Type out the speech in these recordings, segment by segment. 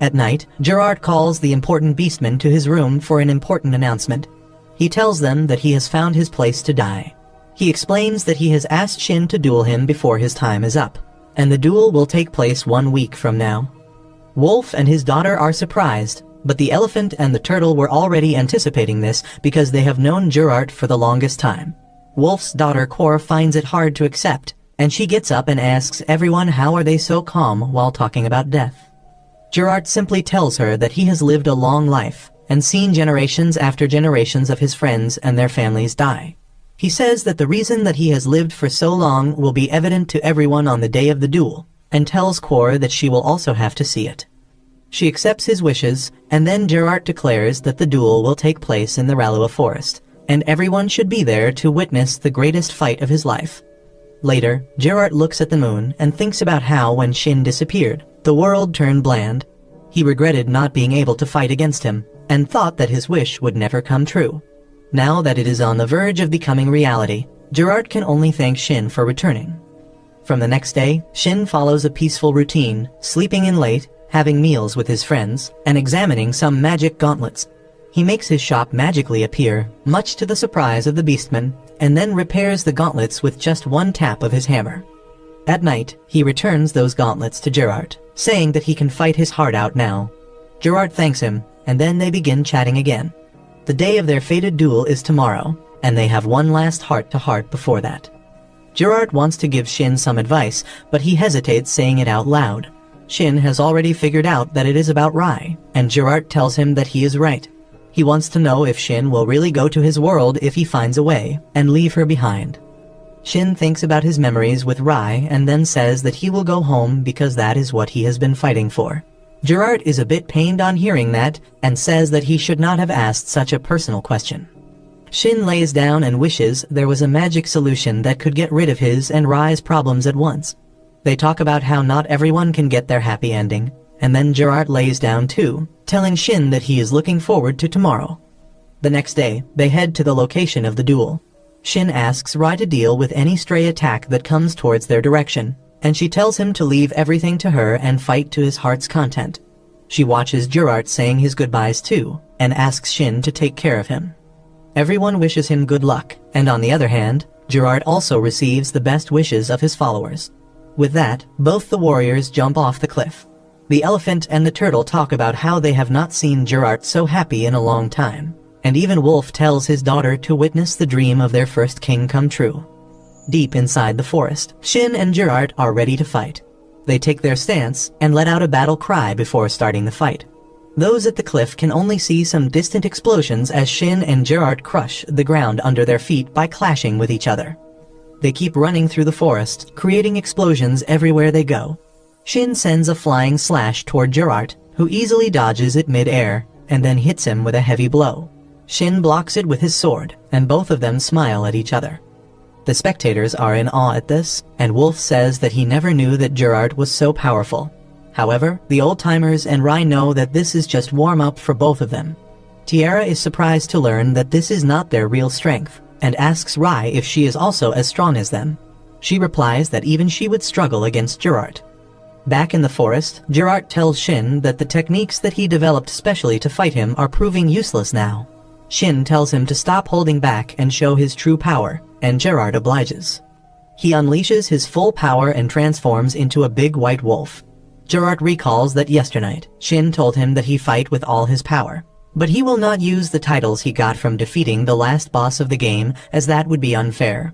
At night, Gerard calls the important beastmen to his room for an important announcement. He tells them that he has found his place to die. He explains that he has asked Shin to duel him before his time is up, and the duel will take place 1 week from now. Wolf and his daughter are surprised, but the elephant and the turtle were already anticipating this because they have known Gerard for the longest time. Wolf's daughter Cor finds it hard to accept, and she gets up and asks everyone how are they so calm while talking about death. Gerard simply tells her that he has lived a long life and seen generations after generations of his friends and their families die. He says that the reason that he has lived for so long will be evident to everyone on the day of the duel, and tells Cor that she will also have to see it. She accepts his wishes, and then Gerard declares that the duel will take place in the Ralua forest, and everyone should be there to witness the greatest fight of his life. Later, Gerard looks at the moon and thinks about how when Shin disappeared, the world turned bland. He regretted not being able to fight against him, and thought that his wish would never come true. Now that it is on the verge of becoming reality, Gerard can only thank Shin for returning. From the next day, Shin follows a peaceful routine, sleeping in late, having meals with his friends, and examining some magic gauntlets. He makes his shop magically appear, much to the surprise of the beastmen, and then repairs the gauntlets with just one tap of his hammer. At night, he returns those gauntlets to Gerard, saying that he can fight his heart out now. Gerard thanks him, and then they begin chatting again. The day of their fated duel is tomorrow, and they have one last heart-to-heart before that. Gerard wants to give Shin some advice, but he hesitates saying it out loud. Shin has already figured out that it is about Rai, and Gerard tells him that he is right. He wants to know if Shin will really go to his world if he finds a way, and leave her behind. Shin thinks about his memories with Rai and then says that he will go home because that is what he has been fighting for. Gerard is a bit pained on hearing that, and says that he should not have asked such a personal question. Shin lays down and wishes there was a magic solution that could get rid of his and Rai's problems at once. They talk about how not everyone can get their happy ending, and then Gerard lays down too, telling Shin that he is looking forward to tomorrow. The next day, they head to the location of the duel. Shin asks Rai to deal with any stray attack that comes towards their direction, and she tells him to leave everything to her and fight to his heart's content. She watches Gerard saying his goodbyes too, and asks Shin to take care of him. Everyone wishes him good luck, and on the other hand, Gerard also receives the best wishes of his followers. With that, both the warriors jump off the cliff. The elephant and the turtle talk about how they have not seen Gerard so happy in a long time, and even Wolf tells his daughter to witness the dream of their first king come true. Deep inside the forest, Shin and Gerard are ready to fight. They take their stance and let out a battle cry before starting the fight. Those at the cliff can only see some distant explosions as Shin and Gerard crush the ground under their feet by clashing with each other. They keep running through the forest, creating explosions everywhere they go. Shin sends a flying slash toward Gerard, who easily dodges it mid-air, and then hits him with a heavy blow. Shin blocks it with his sword, and both of them smile at each other. The spectators are in awe at this, and Wolf says that he never knew that Gerard was so powerful. However, the old-timers and Rai know that this is just warm-up for both of them. Tiara is surprised to learn that this is not their real strength, and asks Rai if she is also as strong as them. She replies that even she would struggle against Gerard. Back in the forest, Gerard tells Shin that the techniques that he developed specially to fight him are proving useless now. Shin tells him to stop holding back and show his true power, and Gerard obliges. He unleashes his full power and transforms into a big white wolf. Gerard recalls that yesternight, Shin told him that he fight with all his power, but he will not use the titles he got from defeating the last boss of the game, as that would be unfair.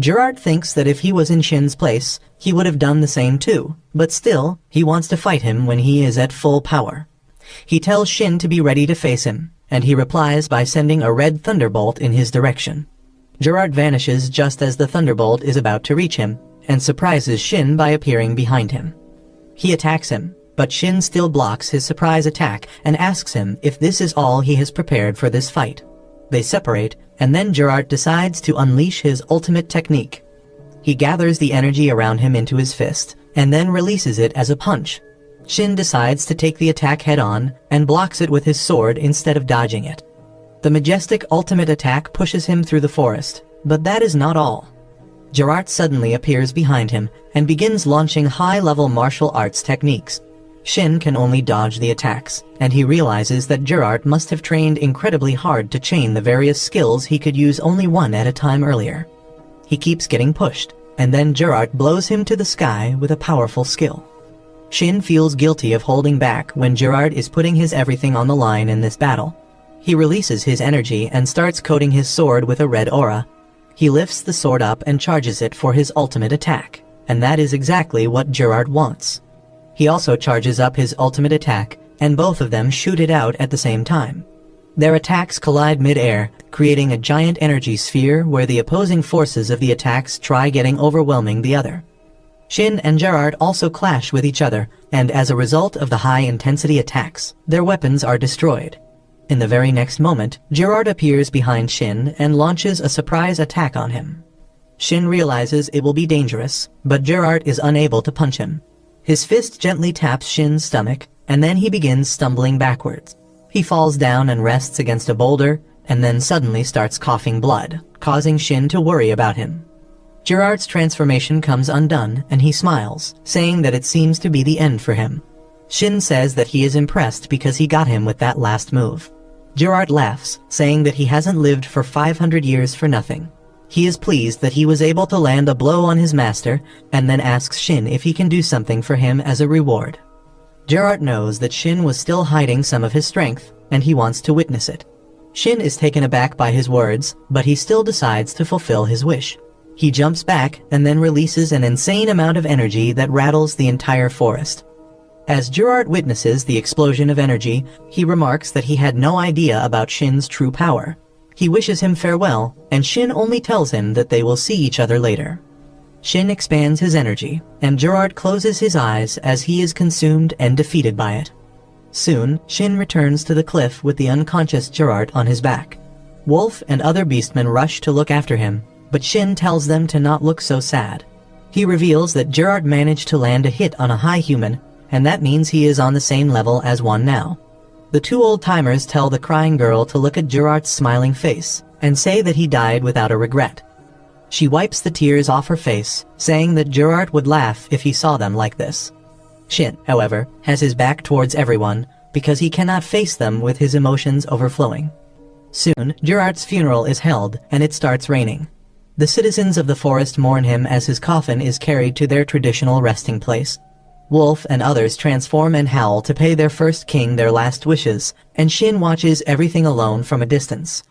Gerard thinks that if he was in Shin's place, he would have done the same too, but still, he wants to fight him when he is at full power. He tells Shin to be ready to face him, and he replies by sending a red thunderbolt in his direction. Gerard vanishes just as the thunderbolt is about to reach him, and surprises Shin by appearing behind him. He attacks him, but Shin still blocks his surprise attack and asks him if this is all he has prepared for this fight. They separate, and then Gerard decides to unleash his ultimate technique. He gathers the energy around him into his fist, and then releases it as a punch. Shin decides to take the attack head-on, and blocks it with his sword instead of dodging it. The majestic ultimate attack pushes him through the forest, but that is not all. Gerard suddenly appears behind him, and begins launching high-level martial arts techniques. Shin can only dodge the attacks, and he realizes that Gerard must have trained incredibly hard to chain the various skills he could use only one at a time earlier. He keeps getting pushed, and then Gerard blows him to the sky with a powerful skill. Shin feels guilty of holding back when Gerard is putting his everything on the line in this battle. He releases his energy and starts coating his sword with a red aura. He lifts the sword up and charges it for his ultimate attack, and that is exactly what Gerard wants. He also charges up his ultimate attack, and both of them shoot it out at the same time. Their attacks collide mid-air, creating a giant energy sphere where the opposing forces of the attacks try getting overwhelming the other. Shin and Gerard also clash with each other, and as a result of the high-intensity attacks, their weapons are destroyed. In the very next moment, Gerard appears behind Shin and launches a surprise attack on him. Shin realizes it will be dangerous, but Gerard is unable to punch him. His fist gently taps Shin's stomach, and then he begins stumbling backwards. He falls down and rests against a boulder, and then suddenly starts coughing blood, causing Shin to worry about him. Gerard's transformation comes undone, and he smiles, saying that it seems to be the end for him. Shin says that he is impressed because he got him with that last move. Gerard laughs, saying that he hasn't lived for 500 years for nothing. He is pleased that he was able to land a blow on his master, and then asks Shin if he can do something for him as a reward. Gerard knows that Shin was still hiding some of his strength, and he wants to witness it. Shin is taken aback by his words, but he still decides to fulfill his wish. He jumps back and then releases an insane amount of energy that rattles the entire forest. As Gerard witnesses the explosion of energy, he remarks that he had no idea about Shin's true power. He wishes him farewell, and Shin only tells him that they will see each other later. Shin expands his energy, and Gerard closes his eyes as he is consumed and defeated by it. Soon, Shin returns to the cliff with the unconscious Gerard on his back. Wolf and other beastmen rush to look after him, but Shin tells them to not look so sad. He reveals that Gerard managed to land a hit on a high human, and that means he is on the same level as one now. The two old-timers tell the crying girl to look at Gerard's smiling face, and say that he died without a regret. She wipes the tears off her face, saying that Gerard would laugh if he saw them like this. Shin, however, has his back towards everyone, because he cannot face them with his emotions overflowing. Soon, Gerard's funeral is held, and it starts raining. The citizens of the forest mourn him as his coffin is carried to their traditional resting place. Wolf and others transform and howl to pay their first king their last wishes, and Shin watches everything alone from a distance.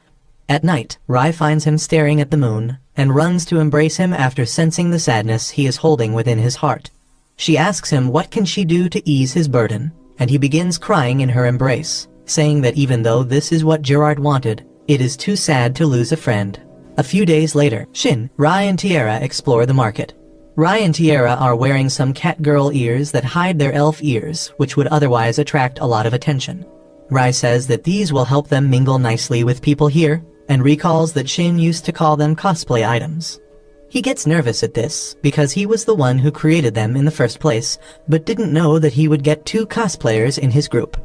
At night, Rai finds him staring at the moon, and runs to embrace him after sensing the sadness he is holding within his heart. She asks him what can she do to ease his burden, and he begins crying in her embrace, saying that even though this is what Gerard wanted, it is too sad to lose a friend. A few days later, Shin, Rai and Tiara explore the market. Rai and Tiara are wearing some catgirl ears that hide their elf ears, which would otherwise attract a lot of attention. Rai says that these will help them mingle nicely with people here, and recalls that Shin used to call them cosplay items. He gets nervous at this, because he was the one who created them in the first place, but didn't know that he would get 2 cosplayers in his group.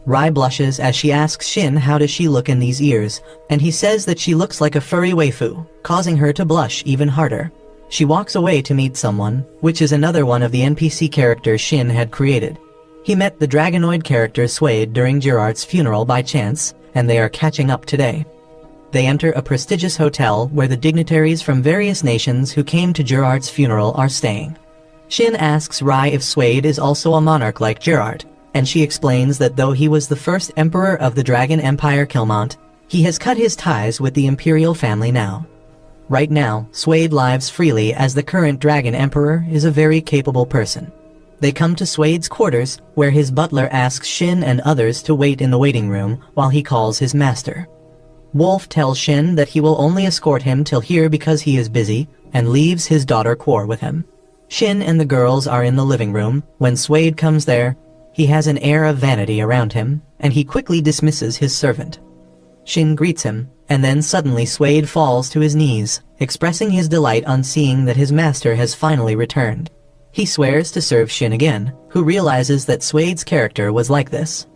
Rai blushes as she asks Shin how does she look in these ears, and he says that she looks like a furry waifu, causing her to blush even harder. She walks away to meet someone, which is another one of the NPC characters Shin had created. He met the dragonoid character Suede during Gerard's funeral by chance, and they are catching up today. They enter a prestigious hotel where the dignitaries from various nations who came to Gerard's funeral are staying. Shin asks Rai if Suede is also a monarch like Gerard, and she explains that though he was the first emperor of the Dragon Empire Kilmont, he has cut his ties with the imperial family now. Right now, Suede lives freely as the current Dragon Emperor is a very capable person. They come to Suede's quarters, where his butler asks Shin and others to wait in the waiting room while he calls his master. Wolf tells Shin that he will only escort him till here because he is busy, and leaves his daughter Quor with him. Shin and the girls are in the living room. When Suede comes there, he has an air of vanity around him, and he quickly dismisses his servant. Shin greets him, and then suddenly Suede falls to his knees, expressing his delight on seeing that his master has finally returned. He swears to serve Shin again, who realizes that Suede's character was like this.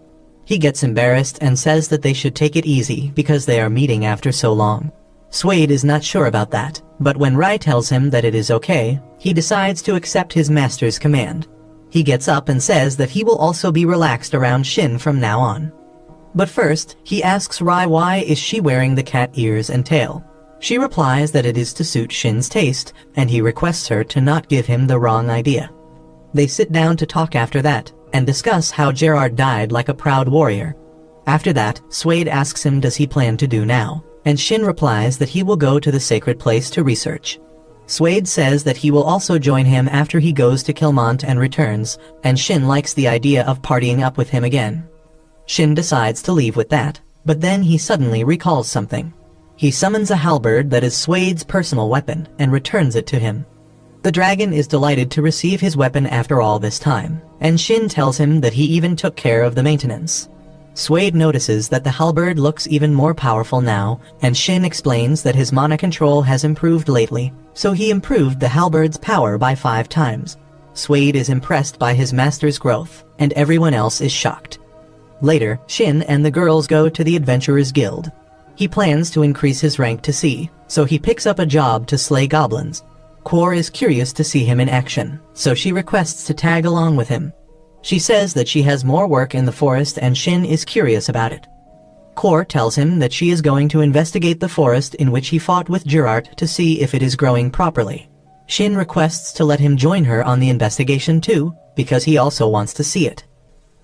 He gets embarrassed and says that they should take it easy because they are meeting after so long. Suede is not sure about that, but when Rai tells him that it is okay, he decides to accept his master's command. He gets up and says that he will also be relaxed around Shin from now on. But first, he asks Rai why is she wearing the cat ears and tail. She replies that it is to suit Shin's taste, and he requests her to not give him the wrong idea. They sit down to talk after that, and discuss how Gerard died like a proud warrior. After that, Swade asks him does he plan to do now, and Shin replies that he will go to the sacred place to research. Swade says that he will also join him after he goes to Kilmont and returns, and Shin likes the idea of partying up with him again. Shin decides to leave with that, but then he suddenly recalls something. He summons a halberd that is Swade's personal weapon and returns it to him. The dragon is delighted to receive his weapon after all this time, and Shin tells him that he even took care of the maintenance. Swade notices that the halberd looks even more powerful now, and Shin explains that his mana control has improved lately, so he improved the halberd's power by 5 times. Swade is impressed by his master's growth, and everyone else is shocked. Later, Shin and the girls go to the Adventurers Guild. He plans to increase his rank to C, so he picks up a job to slay goblins. Kor is curious to see him in action, so she requests to tag along with him. She says that she has more work in the forest and Shin is curious about it. Kor tells him that she is going to investigate the forest in which he fought with Gerard to see if it is growing properly. Shin requests to let him join her on the investigation too, because he also wants to see it.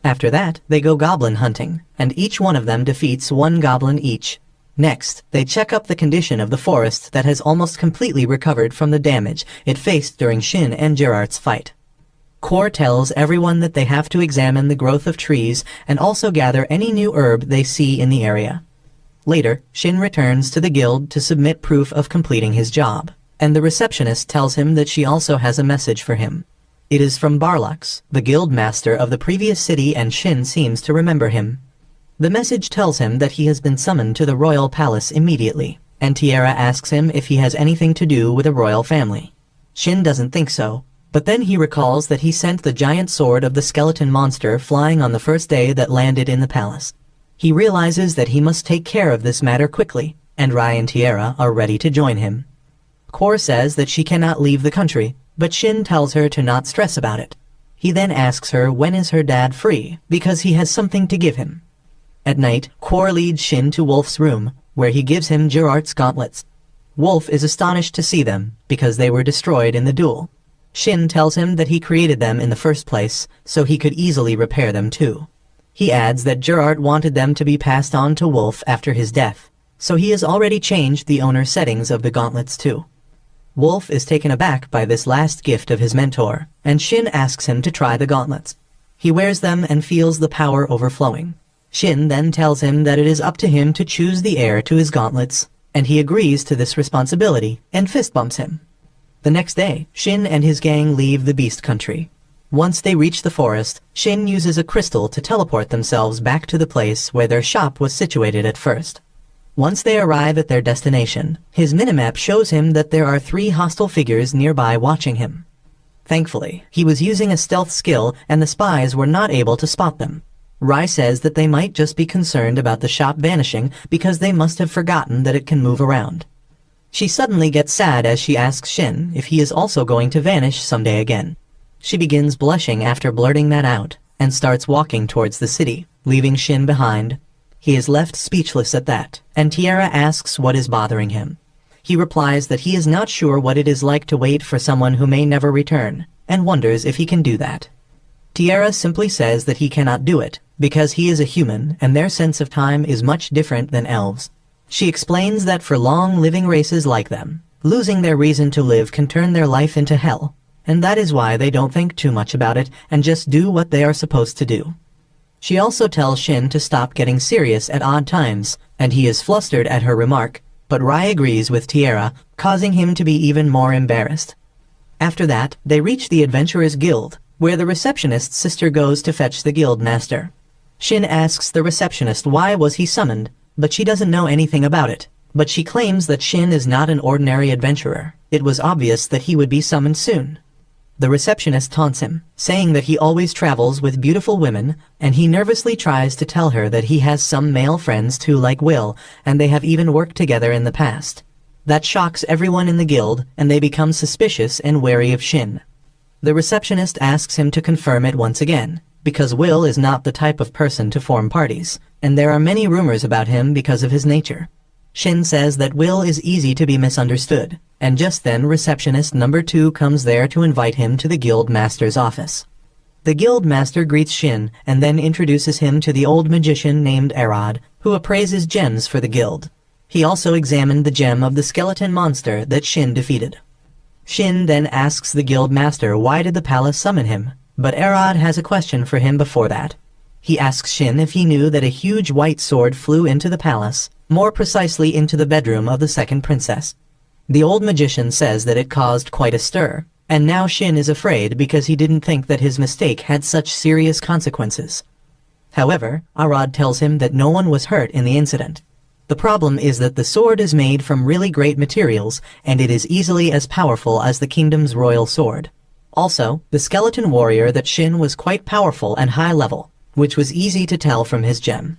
After that, they go goblin hunting, and each one of them defeats 1 goblin each. Next, they check up the condition of the forest that has almost completely recovered from the damage it faced during Shin and Gerard's fight. Kor tells everyone that they have to examine the growth of trees and also gather any new herb they see in the area. Later, Shin returns to the guild to submit proof of completing his job, and the receptionist tells him that she also has a message for him. It is from Barlux, the guild master of the previous city, and Shin seems to remember him. The message tells him that he has been summoned to the royal palace immediately, and Tiara asks him if he has anything to do with a royal family. Shin doesn't think so, but then he recalls that he sent the giant sword of the skeleton monster flying on the first day that landed in the palace. He realizes that he must take care of this matter quickly, and Rai and Tiara are ready to join him. Kor says that she cannot leave the country, but Shin tells her to not stress about it. He then asks her when is her dad free, because he has something to give him. At night, Kor leads Shin to Wolf's room, where he gives him Gerard's gauntlets. Wolf is astonished to see them, because they were destroyed in the duel. Shin tells him that he created them in the first place, so he could easily repair them too. He adds that Gerard wanted them to be passed on to Wolf after his death, so he has already changed the owner settings of the gauntlets too. Wolf is taken aback by this last gift of his mentor, and Shin asks him to try the gauntlets. He wears them and feels the power overflowing. Shin then tells him that it is up to him to choose the heir to his gauntlets, and he agrees to this responsibility and fist bumps him. The next day, Shin and his gang leave the Beast Country. Once they reach the forest, Shin uses a crystal to teleport themselves back to the place where their shop was situated at first. Once they arrive at their destination, his minimap shows him that there are 3 hostile figures nearby watching him. Thankfully, he was using a stealth skill and the spies were not able to spot them. Rai says that they might just be concerned about the shop vanishing because they must have forgotten that it can move around. She suddenly gets sad as she asks Shin if he is also going to vanish someday again. She begins blushing after blurting that out, and starts walking towards the city, leaving Shin behind. He is left speechless at that, and Tiara asks what is bothering him. He replies that he is not sure what it is like to wait for someone who may never return, and wonders if he can do that. Tiara simply says that he cannot do it, because he is a human and their sense of time is much different than elves. She explains that for long-living races like them, losing their reason to live can turn their life into hell, and that is why they don't think too much about it and just do what they are supposed to do. She also tells Shin to stop getting serious at odd times, and he is flustered at her remark, but Rai agrees with Tiara, causing him to be even more embarrassed. After that, they reach the Adventurers Guild, where the receptionist's sister goes to fetch the guild master. Shin asks the receptionist why was he summoned, but she doesn't know anything about it. But she claims that Shin is not an ordinary adventurer. It was obvious that he would be summoned soon. The receptionist taunts him, saying that he always travels with beautiful women, and he nervously tries to tell her that he has some male friends too like Will, and they have even worked together in the past. That shocks everyone in the guild, and they become suspicious and wary of Shin. The receptionist asks him to confirm it once again, because Will is not the type of person to form parties, and there are many rumors about him because of his nature. Shin says that Will is easy to be misunderstood, and just then receptionist number 2 comes there to invite him to the guild master's office. The guild master greets Shin and then introduces him to the old magician named Arad, who appraises gems for the guild. He also examined the gem of the skeleton monster that Shin defeated. Shin then asks the guild master why did the palace summon him, but Arad has a question for him before that. He asks Shin if he knew that a huge white sword flew into the palace, more precisely into the bedroom of the second princess. The old magician says that it caused quite a stir, and now Shin is afraid because he didn't think that his mistake had such serious consequences. However, Arad tells him that no one was hurt in the incident. The problem is that the sword is made from really great materials, and it is easily as powerful as the kingdom's royal sword. Also, the skeleton warrior that Shin was quite powerful and high level, which was easy to tell from his gem.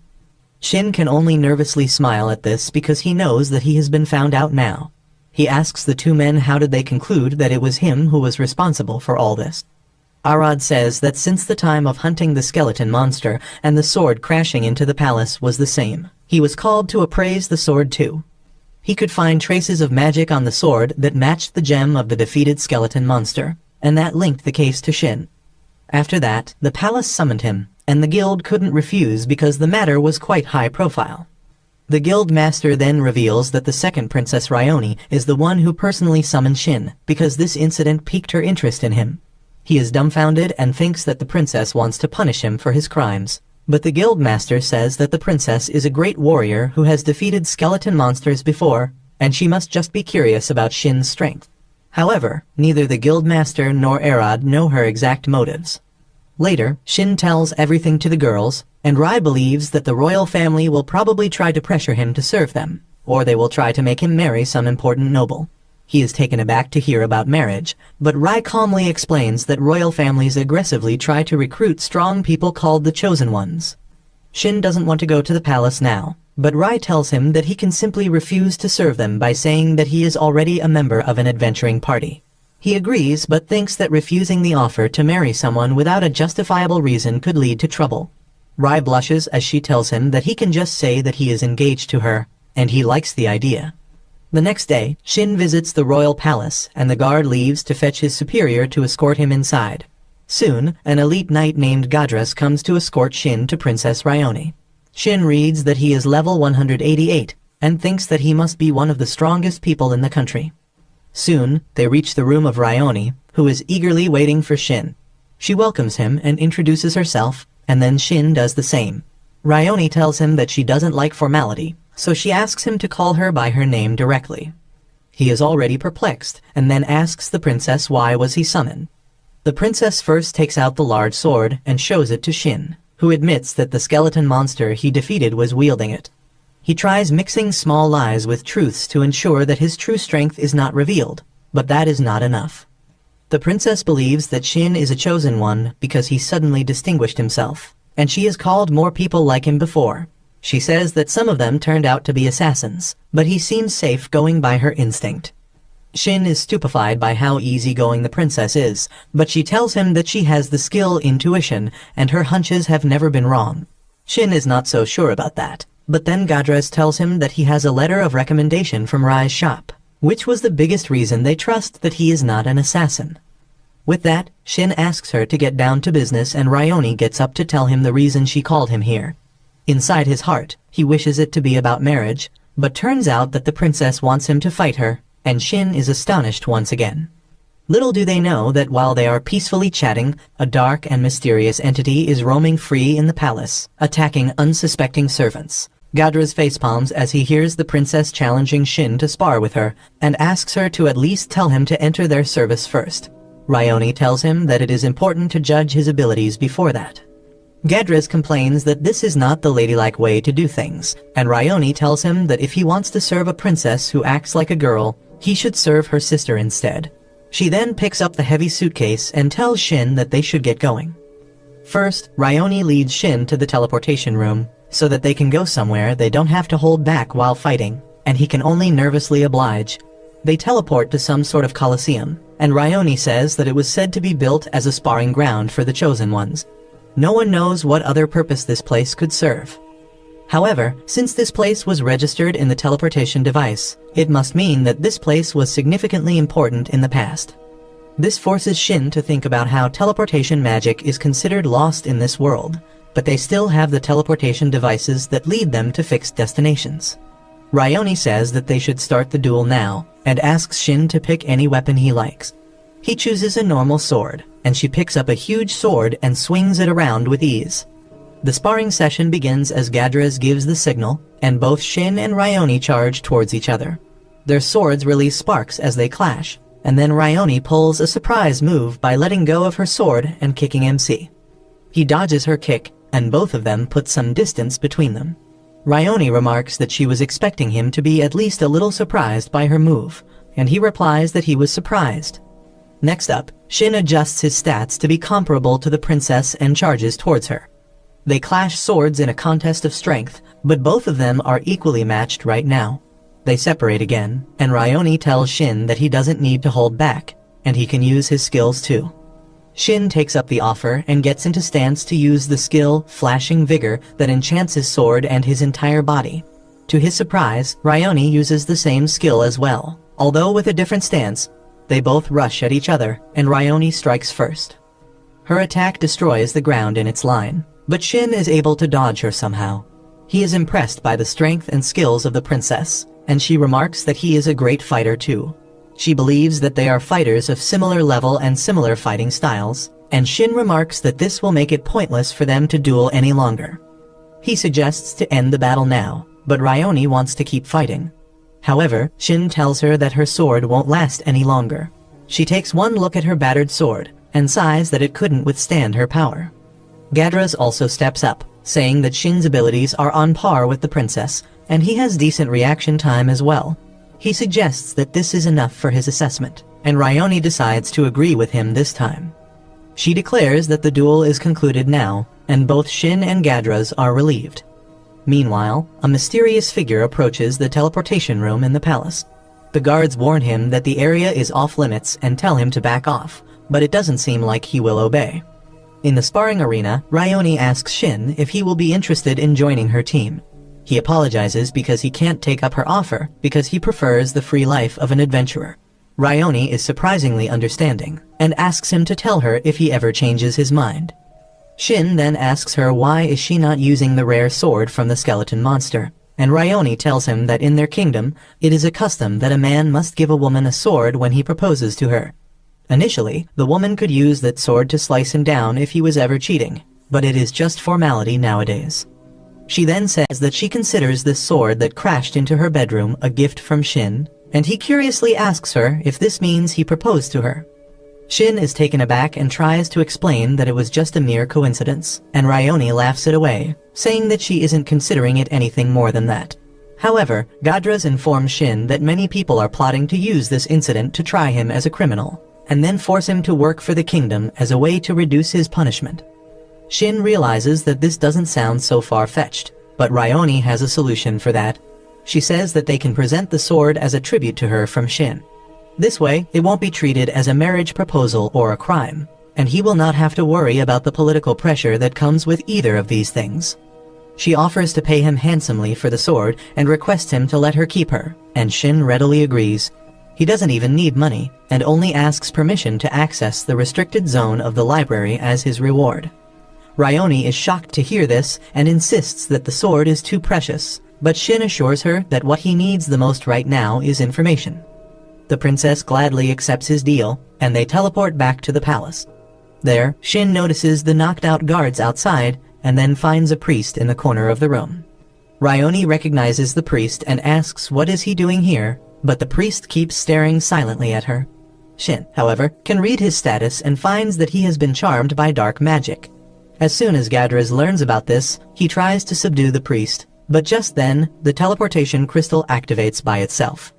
Shin can only nervously smile at this because he knows that he has been found out now. He asks the two men how did they conclude that it was him who was responsible for all this. Arad says that since the time of hunting the skeleton monster and the sword crashing into the palace was the same, he was called to appraise the sword too. He could find traces of magic on the sword that matched the gem of the defeated skeleton monster, and that linked the case to Shin. After that, the palace summoned him, and the guild couldn't refuse because the matter was quite high profile. The guild master then reveals that the second Princess Ryoni is the one who personally summoned Shin, because this incident piqued her interest in him. He is dumbfounded and thinks that the princess wants to punish him for his crimes, but the guild master says that the princess is a great warrior who has defeated skeleton monsters before, and she must just be curious about Shin's strength. However, neither the guild master nor Arad know her exact motives. Later, Shin tells everything to the girls, and Rai believes that the royal family will probably try to pressure him to serve them, or they will try to make him marry some important noble. He is taken aback to hear about marriage, but Rai calmly explains that royal families aggressively try to recruit strong people called the Chosen Ones. Shin doesn't want to go to the palace now, but Rai tells him that he can simply refuse to serve them by saying that he is already a member of an adventuring party. He agrees but thinks that refusing the offer to marry someone without a justifiable reason could lead to trouble. Rai blushes as she tells him that he can just say that he is engaged to her, and he likes the idea. The next day, Shin visits the royal palace, and the guard leaves to fetch his superior to escort him inside. Soon, an elite knight named Gadras comes to escort Shin to Princess Ryoni. Shin reads that he is level 188, and thinks that he must be one of the strongest people in the country. Soon, they reach the room of Ryoni, who is eagerly waiting for Shin. She welcomes him and introduces herself, and then Shin does the same. Ryoni tells him that she doesn't like formality, so she asks him to call her by her name directly. He is already perplexed, and then asks the princess why was he summoned. The princess first takes out the large sword and shows it to Shin, who admits that the skeleton monster he defeated was wielding it. He tries mixing small lies with truths to ensure that his true strength is not revealed, but that is not enough. The princess believes that Shin is a chosen one because he suddenly distinguished himself, and she has called more people like him before. She says that some of them turned out to be assassins, but he seems safe going by her instinct. Shin is stupefied by how easygoing the princess is, but she tells him that she has the skill intuition and her hunches have never been wrong. Shin is not so sure about that, but then Gadras tells him that he has a letter of recommendation from Rai's shop, which was the biggest reason they trust that he is not an assassin. With that, Shin asks her to get down to business and Ryoni gets up to tell him the reason she called him here. Inside his heart, he wishes it to be about marriage, but turns out that the princess wants him to fight her, and Shin is astonished once again. Little do they know that while they are peacefully chatting, a dark and mysterious entity is roaming free in the palace, attacking unsuspecting servants. Gadras facepalms as he hears the princess challenging Shin to spar with her, and asks her to at least tell him to enter their service first. Ryoni tells him that it is important to judge his abilities before that. Gadras complains that this is not the ladylike way to do things, and Ryoni tells him that if he wants to serve a princess who acts like a girl, he should serve her sister instead. She then picks up the heavy suitcase and tells Shin that they should get going. First, Ryoni leads Shin to the teleportation room, so that they can go somewhere they don't have to hold back while fighting, and he can only nervously oblige. They teleport to some sort of coliseum, and Ryoni says that it was said to be built as a sparring ground for the chosen ones. No one knows what other purpose this place could serve. However, since this place was registered in the teleportation device, it must mean that this place was significantly important in the past. This forces Shin to think about how teleportation magic is considered lost in this world, but they still have the teleportation devices that lead them to fixed destinations. Ryoni says that they should start the duel now, and asks Shin to pick any weapon he likes. He chooses a normal sword, and she picks up a huge sword and swings it around with ease. The sparring session begins as Gadras gives the signal, and both Shin and Ryoni charge towards each other. Their swords release sparks as they clash, and then Ryoni pulls a surprise move by letting go of her sword and kicking MC. He dodges her kick, and both of them put some distance between them. Ryoni remarks that she was expecting him to be at least a little surprised by her move, and he replies that he was surprised. Next up, Shin adjusts his stats to be comparable to the princess and charges towards her. They clash swords in a contest of strength, but both of them are equally matched right now. They separate again, and Ryoni tells Shin that he doesn't need to hold back, and he can use his skills too. Shin takes up the offer and gets into stance to use the skill Flashing Vigor that enchants his sword and his entire body. To his surprise, Ryoni uses the same skill as well, although with a different stance. They both rush at each other, and Ryoni strikes first. Her attack destroys the ground in its line, but Shin is able to dodge her somehow. He is impressed by the strength and skills of the princess, and she remarks that he is a great fighter too. She believes that they are fighters of similar level and similar fighting styles, and Shin remarks that this will make it pointless for them to duel any longer. He suggests to end the battle now, but Ryoni wants to keep fighting. However, Shin tells her that her sword won't last any longer. She takes one look at her battered sword, and sighs that it couldn't withstand her power. Gadras also steps up, saying that Shin's abilities are on par with the princess, and he has decent reaction time as well. He suggests that this is enough for his assessment, and Ryoni decides to agree with him this time. She declares that the duel is concluded now, and both Shin and Gadras are relieved. Meanwhile, a mysterious figure approaches the teleportation room in the palace. The guards warn him that the area is off limits and tell him to back off, but it doesn't seem like he will obey. In the sparring arena, Ryoni asks Shin if he will be interested in joining her team. He apologizes because he can't take up her offer because he prefers the free life of an adventurer. Ryoni is surprisingly understanding and asks him to tell her if he ever changes his mind. Shin then asks her why is she not using the rare sword from the skeleton monster, and Ryoni tells him that in their kingdom, it is a custom that a man must give a woman a sword when he proposes to her. Initially, the woman could use that sword to slice him down if he was ever cheating, but it is just formality nowadays. She then says that she considers this sword that crashed into her bedroom a gift from Shin, and he curiously asks her if this means he proposed to her. Shin is taken aback and tries to explain that it was just a mere coincidence, and Ryoni laughs it away, saying that she isn't considering it anything more than that. However, Gadras informs Shin that many people are plotting to use this incident to try him as a criminal, and then force him to work for the kingdom as a way to reduce his punishment. Shin realizes that this doesn't sound so far-fetched, but Ryoni has a solution for that. She says that they can present the sword as a tribute to her from Shin. This way, it won't be treated as a marriage proposal or a crime, and he will not have to worry about the political pressure that comes with either of these things. She offers to pay him handsomely for the sword and requests him to let her keep her, and Shin readily agrees. He doesn't even need money, and only asks permission to access the restricted zone of the library as his reward. Ryoni is shocked to hear this and insists that the sword is too precious, but Shin assures her that what he needs the most right now is information. The princess gladly accepts his deal, and they teleport back to the palace. There, Shin notices the knocked-out guards outside, and then finds a priest in the corner of the room. Ryoni recognizes the priest and asks what is he doing here, but the priest keeps staring silently at her. Shin, however, can read his status and finds that he has been charmed by dark magic. As soon as Gadras learns about this, he tries to subdue the priest, but just then, the teleportation crystal activates by itself.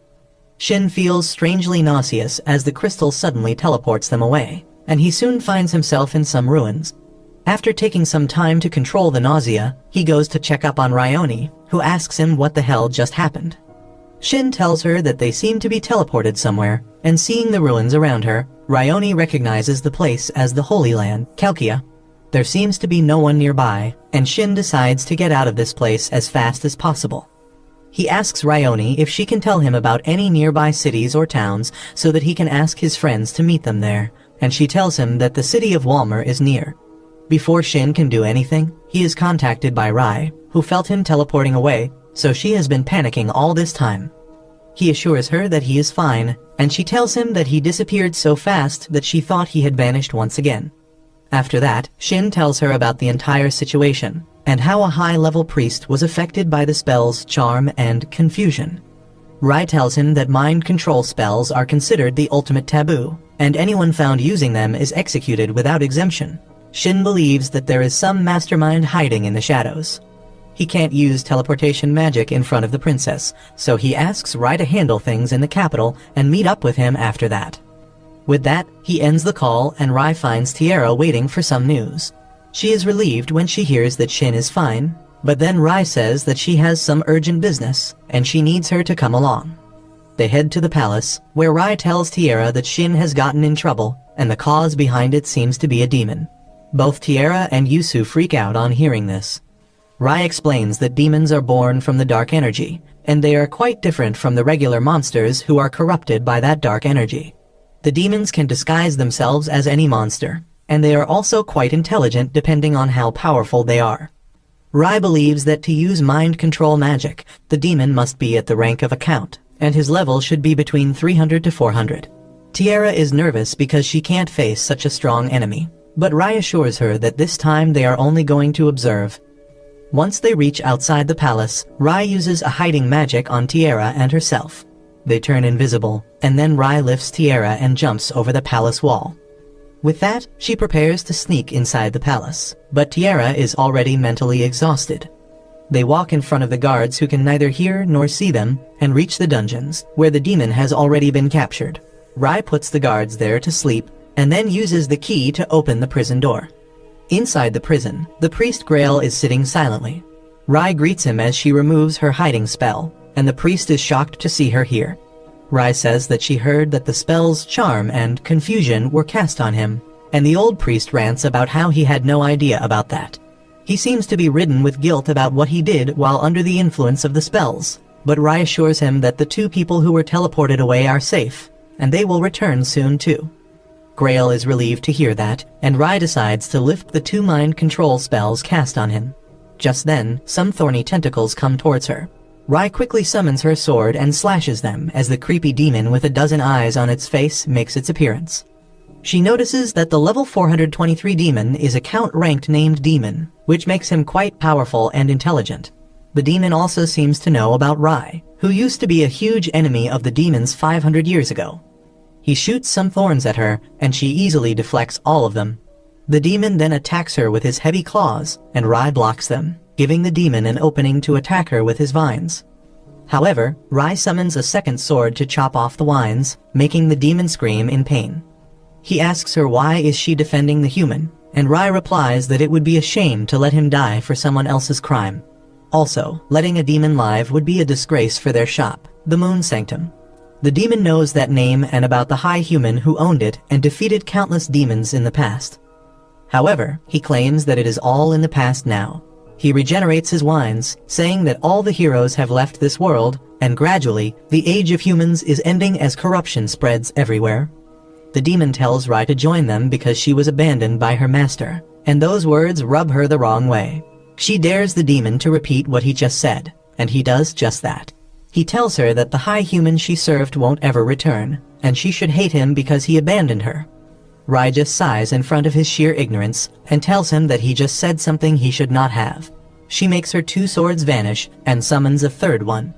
Shin feels strangely nauseous as the crystal suddenly teleports them away, and he soon finds himself in some ruins. After taking some time to control the nausea, he goes to check up on Ryoni, who asks him what the hell just happened. Shin tells her that they seem to be teleported somewhere, and seeing the ruins around her, Ryoni recognizes the place as the Holy Land, Kalkia. There seems to be no one nearby, and Shin decides to get out of this place as fast as possible. He asks Ryoni if she can tell him about any nearby cities or towns so that he can ask his friends to meet them there, and she tells him that the city of Walmer is near. Before Shin can do anything, he is contacted by Rai, who felt him teleporting away, so she has been panicking all this time. He assures her that he is fine, and she tells him that he disappeared so fast that she thought he had vanished once again. After that, Shin tells her about the entire situation, and how a high-level priest was affected by the spells Charm and Confusion. Rai tells him that mind control spells are considered the ultimate taboo, and anyone found using them is executed without exemption. Shin believes that there is some mastermind hiding in the shadows. He can't use teleportation magic in front of the princess, so he asks Rai to handle things in the capital and meet up with him after that. With that, he ends the call and Rai finds Tiara waiting for some news. She is relieved when she hears that Shin is fine, but then Rai says that she has some urgent business and she needs her to come along. They head to the palace, where Rai tells Tiara that Shin has gotten in trouble and the cause behind it seems to be a demon. Both Tiara and Yusu freak out on hearing this. Rai explains that demons are born from the dark energy, and they are quite different from the regular monsters who are corrupted by that dark energy. The demons can disguise themselves as any monster, and they are also quite intelligent depending on how powerful they are. Rai believes that to use mind control magic, the demon must be at the rank of a count, and his level should be between 300 to 400. Tiara is nervous because she can't face such a strong enemy, but Rai assures her that this time they are only going to observe. Once they reach outside the palace, Rai uses a hiding magic on Tiara and herself. They turn invisible, and then Rai lifts Tiara and jumps over the palace wall. With that, she prepares to sneak inside the palace, but Tiara is already mentally exhausted. They walk in front of the guards who can neither hear nor see them, and reach the dungeons, where the demon has already been captured. Rai puts the guards there to sleep, and then uses the key to open the prison door. Inside the prison, the priest Grail is sitting silently. Rai greets him as she removes her hiding spell, and the priest is shocked to see her here. Rai says that she heard that the spells Charm and Confusion were cast on him, and the old priest rants about how he had no idea about that. He seems to be ridden with guilt about what he did while under the influence of the spells, but Rai assures him that the two people who were teleported away are safe, and they will return soon too. Grail is relieved to hear that, and Rai decides to lift the two mind control spells cast on him. Just then, some thorny tentacles come towards her. Rai quickly summons her sword and slashes them as the creepy demon with a dozen eyes on its face makes its appearance. She notices that the level 423 demon is a count-ranked named demon, which makes him quite powerful and intelligent. The demon also seems to know about Rai, who used to be a huge enemy of the demons 500 years ago. He shoots some thorns at her, and she easily deflects all of them. The demon then attacks her with his heavy claws, and Rai blocks them, giving the demon an opening to attack her with his vines. However, Rai summons a second sword to chop off the vines, making the demon scream in pain. He asks her why is she defending the human, and Rai replies that it would be a shame to let him die for someone else's crime. Also, letting a demon live would be a disgrace for their shop, the Moon Sanctum. The demon knows that name and about the high human who owned it and defeated countless demons in the past. However, he claims that it is all in the past now. He regenerates his wines, saying that all the heroes have left this world, and gradually, the age of humans is ending as corruption spreads everywhere. The demon tells Rai to join them because she was abandoned by her master, and those words rub her the wrong way. She dares the demon to repeat what he just said, and he does just that. He tells her that the high human she served won't ever return, and she should hate him because he abandoned her. Rai just sighs in front of his sheer ignorance, and tells him that he just said something he should not have. She makes her two swords vanish, and summons a third one.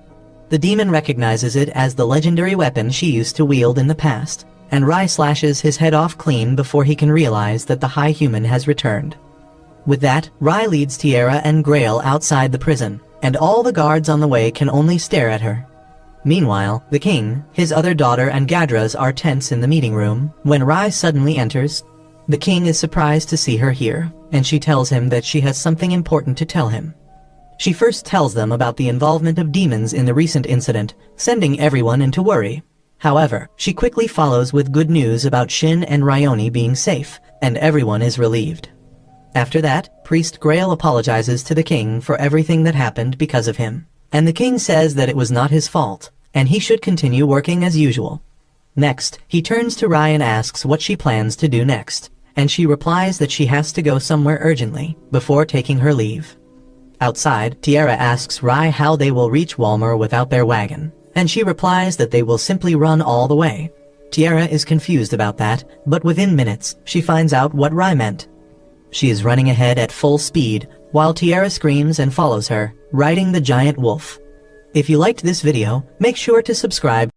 The demon recognizes it as the legendary weapon she used to wield in the past, and Rai slashes his head off clean before he can realize that the high human has returned. With that, Rai leads Tiara and Grail outside the prison, and all the guards on the way can only stare at her. Meanwhile, the king, his other daughter and Gadras are tense in the meeting room when Rai suddenly enters. The king is surprised to see her here, and she tells him that she has something important to tell him. She first tells them about the involvement of demons in the recent incident, sending everyone into worry. However, she quickly follows with good news about Shin and Ryoni being safe, and everyone is relieved. After that, Priest Grail apologizes to the king for everything that happened because of him. And the king says that it was not his fault, and he should continue working as usual. Next, he turns to Rai and asks what she plans to do next, and she replies that she has to go somewhere urgently, before taking her leave. Outside, Tiara asks Rai how they will reach Walmer without their wagon, and she replies that they will simply run all the way. Tiara is confused about that, but within minutes, she finds out what Rai meant. She is running ahead at full speed, while Tiara screams and follows her, riding the giant wolf. If you liked this video, make sure to subscribe.